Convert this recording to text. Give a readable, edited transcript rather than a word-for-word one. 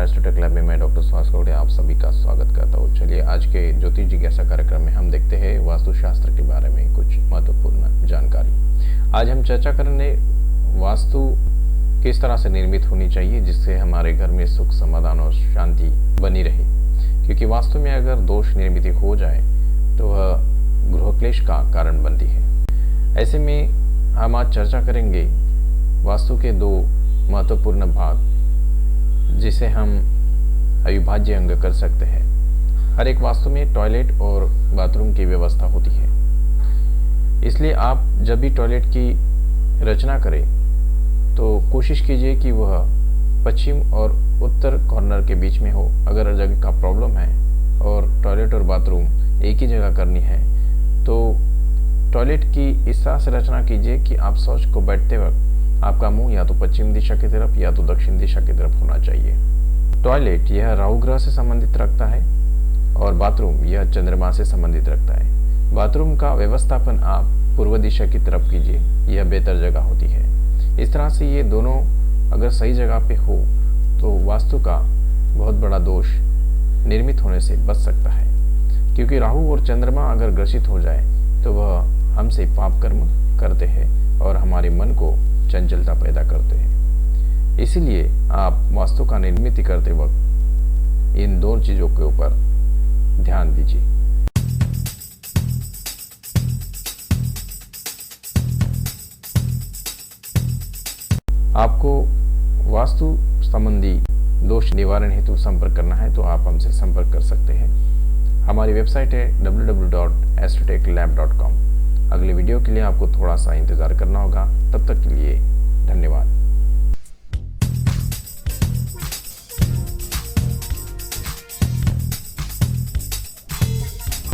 एस्ट्रोटेक lab में मैं doctor Suhas रोकड़े आप सभी का स्वागत करता हूँ। चलिए आज के ज्योतिष जिज्ञासा कार्यक्रम में हम देखते हैं वास्तुशास्त्र के बारे में कुछ महत्वपूर्ण जानकारी। आज हम चर्चा करेंगे वास्तु किस तरह से निर्मित होनी चाहिए जिससे हमारे घर में सुख, समाधान और शांति बनी रहे, क्योंकि वास्तु में अगर दोष निर्मित हो जाए तो वह गृह क्लेश का कारण बनती है। ऐसे में हम आज चर्चा करेंगे वास्तु के दो महत्वपूर्ण भाग जिसे हम अविभाज्य अंग कर सकते हैं। हर एक वास्तु में टॉयलेट और बाथरूम की व्यवस्था होती है, इसलिए आप जब भी टॉयलेट की रचना करें तो कोशिश कीजिए कि वह पश्चिम और उत्तर कॉर्नर के बीच में हो। अगर जगह का प्रॉब्लम है और टॉयलेट और बाथरूम एक ही जगह करनी है तो टॉयलेट की इस तरह से रचना कीजिए कि आप शौच को बैठते वक्त आपका मुंह या तो पश्चिम दिशा की तरफ या तो दक्षिण दिशा की तरफ होना चाहिए। टॉयलेट यह राहु ग्रह से संबंधित रखता है और बाथरूम यह चंद्रमा से संबंधित रखता है। बाथरूम का व्यवस्थापन आप पूर्व दिशा की तरफ कीजिए, यह बेहतर जगह होती है। इस तरह से ये दोनों अगर सही जगह पे हो तो वास्तु का बहुत बड़ा दोष निर्मित होने से बच सकता है, क्योंकि राहु और चंद्रमा अगर ग्रसित हो जाए तो वह हमसे पाप कर्म करते हैं और हमारे मन को चंचलता पैदा करते हैं। इसीलिए आप वास्तु का निर्मित करते वक्त इन दो चीजों के ऊपर ध्यान दीजिए। आपको वास्तु संबंधी दोष निवारण हेतु संपर्क करना है तो आप हमसे संपर्क कर सकते हैं। हमारी वेबसाइट है www.astrotechlab.com। अगले वीडियो के लिए आपको थोड़ा सा इंतजार करना होगा। तब तक के लिए धन्यवाद।